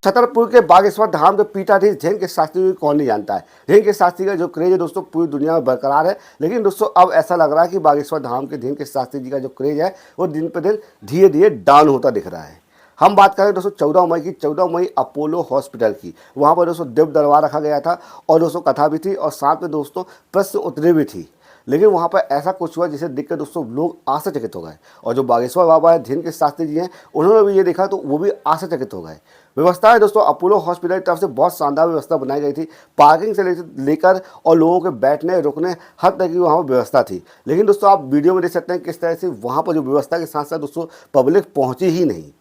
छतरपुर के बागेश्वर धाम के पीठाधीश धेनुकेश शास्त्री को कौन नहीं जानता है। धेनुकेश शास्त्री का जो क्रेज है दोस्तों पूरी दुनिया में बरकरार है, लेकिन दोस्तों अब ऐसा लग रहा है कि बागेश्वर धाम के धेनुकेश शास्त्री जी का जो क्रेज है वो दिन पर दिन धीरे धीरे डाउन होता दिख रहा है। हम बात करें दोस्तों 14 मई की, 14 मई अपोलो हॉस्पिटल की। वहाँ पर दोस्तों दिव्य दरबार रखा गया था और दोस्तों कथा भी थी और साथ में दोस्तों प्रश्न उत्तरें भी थी। लेकिन वहाँ पर ऐसा कुछ हुआ जिसे देखकर दोस्तों लोग आश्चर्यचकित हो गए और जो बागेश्वर बाबा है धेनुकेश शास्त्री जी हैं उन्होंने भी ये देखा तो वो भी आश्चर्यचकित हो गए। व्यवस्था है दोस्तों अपोलो हॉस्पिटल की तरफ से बहुत शानदार व्यवस्था बनाई गई थी। पार्किंग से लेकर और लोगों के बैठने रुकने हर तरह की वहाँ पर व्यवस्था थी। लेकिन दोस्तों आप वीडियो में देख सकते हैं किस तरह से वहाँ पर जो व्यवस्था के साथ साथ दोस्तों पब्लिक पहुँची ही नहीं।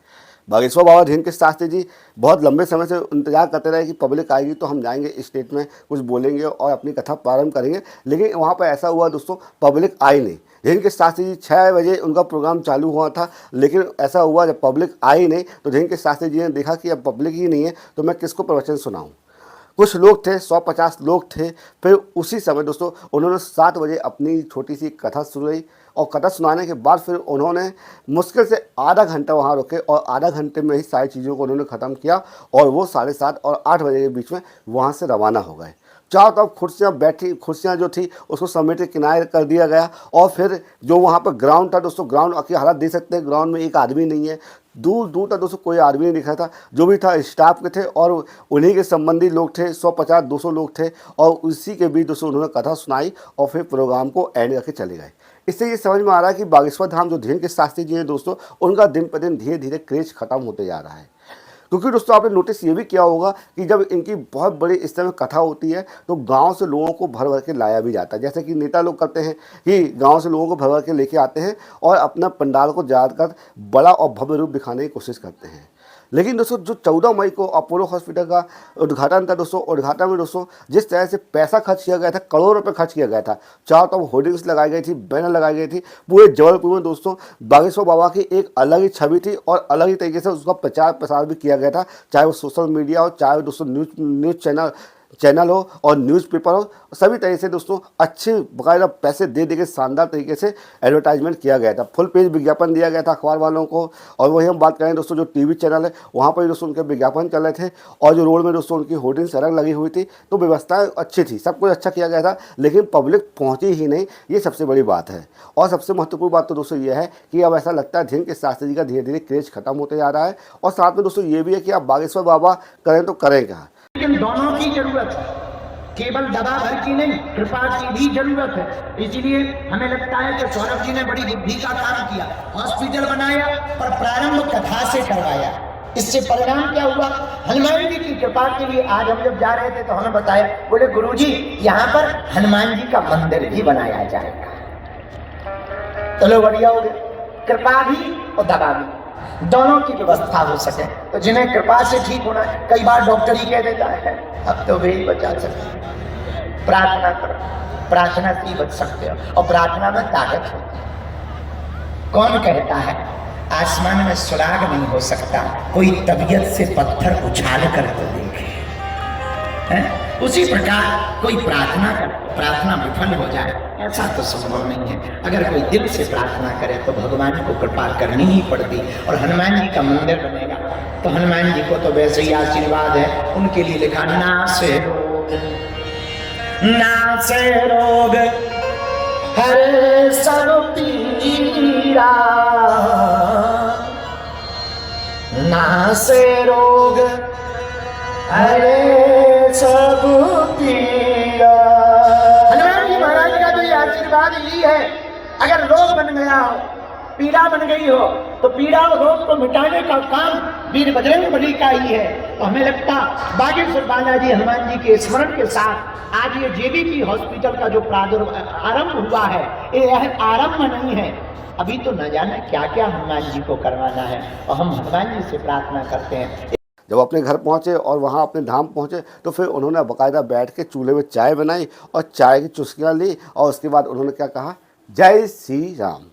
बागेश्वर बाबा धेनुकेश शास्त्री जी बहुत लंबे समय से इंतजार करते रहे कि पब्लिक आएगी तो हम जाएंगे स्टेज में कुछ बोलेंगे और अपनी कथा प्रारंभ करेंगे, लेकिन वहाँ पर ऐसा हुआ दोस्तों पब्लिक आई नहीं। धेनुकेश शास्त्री जी 6 बजे उनका प्रोग्राम चालू हुआ था, लेकिन ऐसा हुआ जब पब्लिक आई नहीं तो धेनुकेश शास्त्री जी ने देखा कि अब पब्लिक ही नहीं है तो मैं किसको प्रवचन सुनाऊँ। कुछ लोग थे, 150 लोग थे। फिर उसी समय दोस्तों उन्होंने 7 बजे अपनी छोटी सी कथा सुनाई और कथा सुनाने के बाद फिर उन्होंने मुश्किल से आधा घंटा वहाँ रुके और आधा घंटे में ही सारी चीज़ों को उन्होंने ख़त्म किया और वो 7:30 और 8 बजे के बीच में वहाँ से रवाना हो गए। चारों तरफ कुर्सियाँ जो थी उसको समेट के किनारे कर दिया गया और फिर जो वहाँ पर ग्राउंड था दोस्तों, ग्राउंड की हालत देख सकते हैं, ग्राउंड में एक आदमी नहीं है, दूर दूर तक दोस्तों कोई आदमी नहीं दिख रहा था। जो भी था स्टाफ के थे और उन्हीं के संबंधी लोग थे, 150-200 लोग थे और उसी के बीच दोस्तों उन्होंने कथा सुनाई और फिर प्रोग्राम को एंड करके चले गए। इससे ये समझ में आ रहा है कि बागेश्वर धाम जो धेनुकेश शास्त्री जी हैं दोस्तों उनका दिन पर दिन धीरे धीरे क्रेज खत्म होते जा रहा है। क्योंकि दोस्तों आपने नोटिस ये भी किया होगा कि जब इनकी बहुत बड़ी इस तरह कथा होती है तो गांव से लोगों को भर भर के लाया भी जाता है, जैसे कि नेता लोग करते हैं कि गांव से लोगों को भर भर के लेके आते हैं और अपना पंडाल को ज़्यादातर बड़ा और भव्य रूप दिखाने की कोशिश करते हैं। लेकिन दोस्तों जो 14 मई को अपोलो हॉस्पिटल का उद्घाटन था दोस्तों, उद्घाटन में दोस्तों जिस तरह से पैसा खर्च किया गया था, करोड़ों रुपए खर्च किया गया था, चारों तरफ होर्डिंग्स लगाई गई थी, बैनर लगाई गई थी, पूरे जबलपुर में दोस्तों बागेश्वर बाबा की एक अलग ही छवि थी और अलग ही तरीके से उसका प्रचार प्रसार भी किया गया था, चाहे वो सोशल मीडिया हो, चाहे दोस्तों न्यूज़ चैनल हो और न्यूज़पेपर हो, सभी तरह से दोस्तों अच्छे बकायदा पैसे दे के शानदार तरीके से एडवर्टाइजमेंट किया गया था। फुल पेज विज्ञापन दिया गया था अखबार वालों को। और वही हम बात करें दोस्तों जो टीवी चैनल है वहाँ पर दोस्तों उनके विज्ञापन चल रहे थे और जो रोड में दोस्तों उनकी होर्डिंग्स अलग लगी हुई थी। तो व्यवस्था अच्छी थी, सब कुछ अच्छा किया गया था, लेकिन पब्लिक पहुँची ही नहीं, ये सबसे बड़ी बात है। और सबसे महत्वपूर्ण बात तो दोस्तों ये है कि अब ऐसा लगता है धेनुकेश शास्त्री जी का धीरे धीरे क्रेज खत्म होते जा रहा है। और साथ में दोस्तों ये भी है कि अब बागेश्वर बाबा करें तो करें क्या। लेकिन दोनों की जरूरत है, केवल दवा भर की नहीं, कृपा की भी जरूरत है। इसलिए हमें लगता है कि सौरभ जी ने बड़ी बुद्धि का काम किया, हॉस्पिटल बनाया पर प्रारंभ कथा से करवाया। इससे परिणाम क्या हुआ, हनुमान जी की कृपा के लिए आज हम जब जा रहे थे तो हमें बताया, बोले गुरुजी यहाँ पर हनुमान जी का मंदिर भी बनाया जाएगा। चलो बढ़िया हो गया, कृपा भी और दवा भी दोनों की व्यवस्था हो सके। तो जिन्हें कृपा से ठीक होना है, कई बार डॉक्टर ही कह देता है अब तो वे ही बचा सकते। प्रार्थना करो, प्रार्थना से ही बच सकते हो और प्रार्थना में ताकत होती है। कौन कहता है आसमान में सुराग नहीं हो सकता, कोई तबीयत से पत्थर उछाल कर तो देखे। उसी प्रकार कोई प्रार्थना कर, प्रार्थना विफल हो जाए ऐसा तो संभव नहीं है। अगर कोई दिल से प्रार्थना करे तो भगवान को कृपा करनी ही पड़ती। और हनुमान जी का मंदिर बनेगा तो हनुमान जी को तो वैसे ही आशीर्वाद है, उनके लिए लिखा नासे रोग हरे सब पीरा, नासे रोग हरे सब पीरा। हनुमान जी महाराज का जो ये आशीर्वाद ही है, अगर रोग बन गया हो, पीड़ा बन गई हो तो पीड़ा और रोग को मिटाने का काम वीर बजरंगबली का ही है। तो हमें लगता बागेश्वर बालाजी हनुमान जी के स्मरण के साथ आज ये जेबीपी हॉस्पिटल का जो आरंभ हुआ है, ये आरंभ नहीं है, अभी तो न जाने क्या क्या हनुमान जी को करवाना है। और हम हनुमान जी से प्रार्थना करते हैं। जब अपने घर पहुँचे और वहाँ अपने धाम पहुँचे तो फिर उन्होंने बाकायदा बैठ के चूल्हे में चाय बनाई और चाय की चुस्कियाँ ली और उसके बाद उन्होंने क्या कहा, जय श्री राम।